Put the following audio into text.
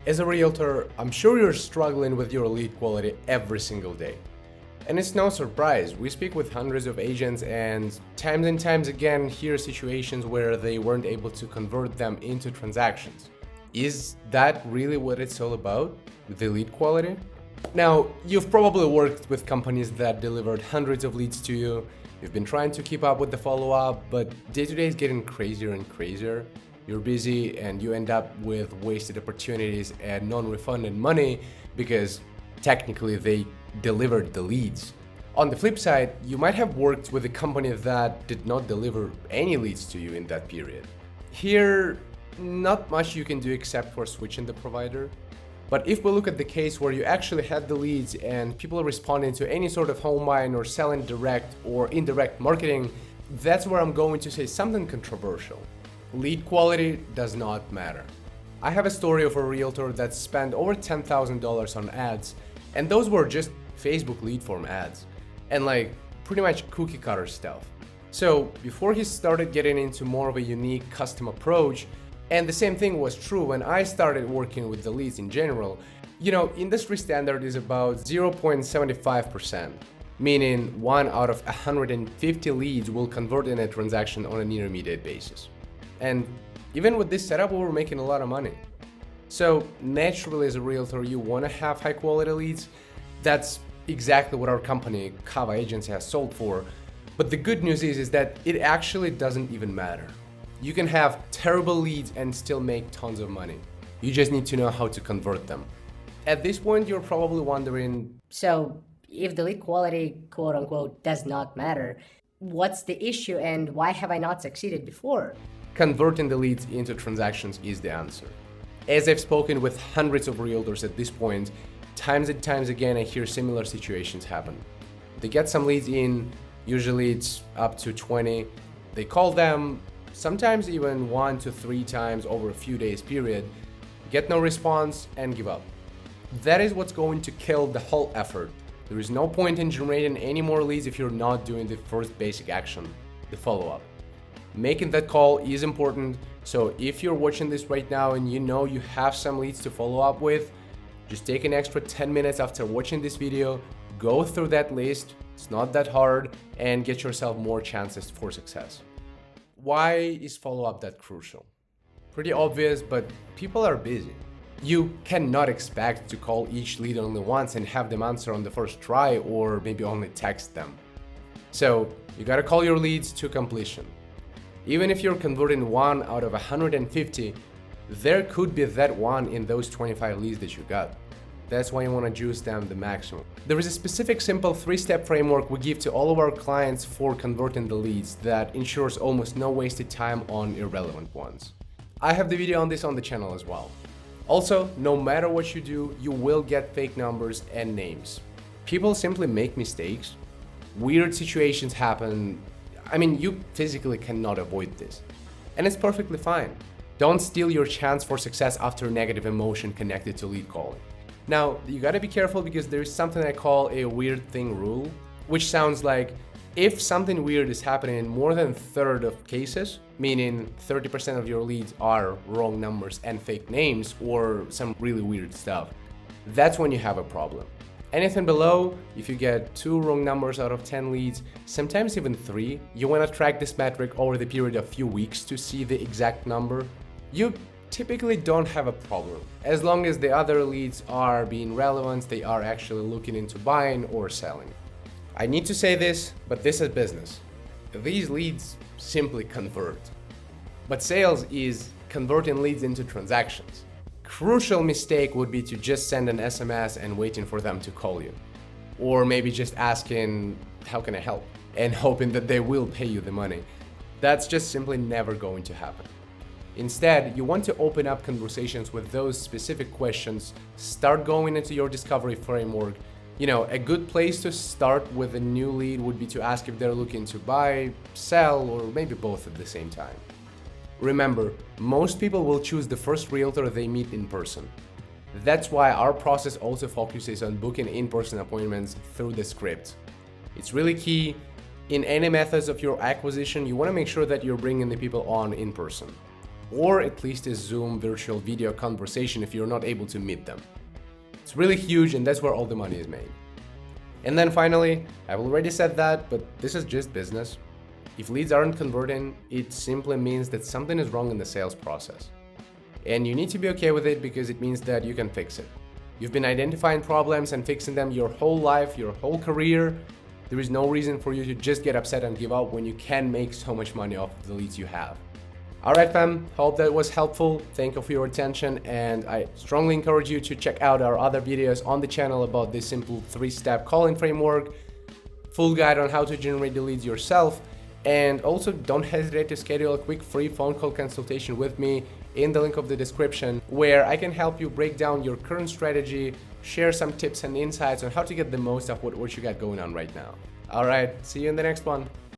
As a realtor, I'm sure you're struggling with your lead quality every single day. And it's no surprise, we speak with hundreds of agents and times again hear situations where they weren't able to convert them into transactions. Is that really what it's all about, the lead quality? Now, you've probably worked with companies that delivered hundreds of leads to you. You've been trying to keep up with the follow-up, but day-to-day is getting crazier and crazier. You're busy and you end up with wasted opportunities and non-refunded money because technically they delivered the leads. On the flip side, you might have worked with a company that did not deliver any leads to you in that period. Here, not much you can do except for switching the provider. But if we look at the case where you actually had the leads and people are responding to any sort of home buying or selling direct or indirect marketing, that's where I'm going to say something controversial. Lead quality does not matter. I have a story of a realtor that spent over $10,000 on ads, and those were just Facebook lead form ads, and like pretty much cookie cutter stuff. So before he started getting into more of a unique custom approach, and the same thing was true when I started working with the leads in general. Industry standard is about 0.75%, meaning 1 out of 150 leads will convert in a transaction on an intermediate basis. And even with this setup, we were making a lot of money. So naturally, as a realtor, you want to have high quality leads. That's exactly what our company, Kava Agency, has sold for. But the good news is that it actually doesn't even matter. You can have terrible leads and still make tons of money. You just need to know how to convert them. At this point, you're probably wondering, So, if the lead quality, quote unquote, does not matter, what's the issue and why have I not succeeded before? converting the leads into transactions is the answer. As I've spoken with hundreds of realtors at this point, times and times again I hear similar situations happen. They get some leads in, usually it's up to 20. They call them, sometimes even 1 to 3 times over a few days period, get no response and give up. That is what's going to kill the whole effort. There is no point in generating any more leads if you're not doing the first basic action, the follow-up. Making that call is important, so if you're watching this right now and you know you have some leads to follow up with, just take an extra 10 minutes after watching this video, go through that list, it's not that hard, and get yourself more chances for success. Why is follow-up that crucial? Pretty obvious, but people are busy. You cannot expect to call each lead only once and have them answer on the first try or maybe only text them. So you gotta call your leads to completion. Even if you're converting 1 out of 150, there could be that one in those 25 leads that you got. That's why you want to juice them the maximum. There is a specific simple 3-step framework we give to all of our clients for converting the leads that ensures almost no wasted time on irrelevant ones. I have the video on this on the channel as well. Also, no matter what you do, you will get fake numbers and names. People simply make mistakes. Weird situations happen. You physically cannot avoid this. And it's perfectly fine. Don't steal your chance for success after negative emotion connected to lead calling. Now, you gotta be careful because there is something I call a weird thing rule, which sounds like if something weird is happening in more than a third of cases, meaning 30% of your leads are wrong numbers and fake names or some really weird stuff, that's when you have a problem. Anything below, if you get 2 wrong numbers out of 10 leads, sometimes even 3, you want to track this metric over the period of a few weeks to see the exact number, you typically don't have a problem. As long as the other leads are being relevant, they are actually looking into buying or selling. I need to say this, but this is business. These leads simply convert. But sales is converting leads into transactions. Crucial mistake would be to just send an SMS and waiting for them to call you. Or maybe just asking, how can I help? And hoping that they will pay you the money. That's just simply never going to happen. Instead, you want to open up conversations with those specific questions, start going into your discovery framework. A good place to start with a new lead would be to ask if they're looking to buy, sell, or maybe both at the same time. Remember, most people will choose the first realtor they meet in person. That's why our process also focuses on booking in-person appointments through the script. It's really key. In any methods of your acquisition, you want to make sure that you're bringing the people on in person. or at least a Zoom virtual video conversation if you're not able to meet them. It's really huge, and that's where all the money is made. And then finally, I've already said that, but this is just business. If leads aren't converting, it simply means that something is wrong in the sales process. And you need to be okay with it because it means that you can fix it. You've been identifying problems and fixing them your whole life, your whole career. There is no reason for you to just get upset and give up when you can make so much money off of the leads you have. Alright fam, hope that was helpful. Thank you for your attention, and I strongly encourage you to check out our other videos on the channel about this simple 3-step calling framework, full guide on how to generate the leads yourself, and also don't hesitate to schedule a quick free phone call consultation with me in the link of the description, where I can help you break down your current strategy, share some tips and insights on how to get the most of what you got going on right now. Alright, see you in the next one.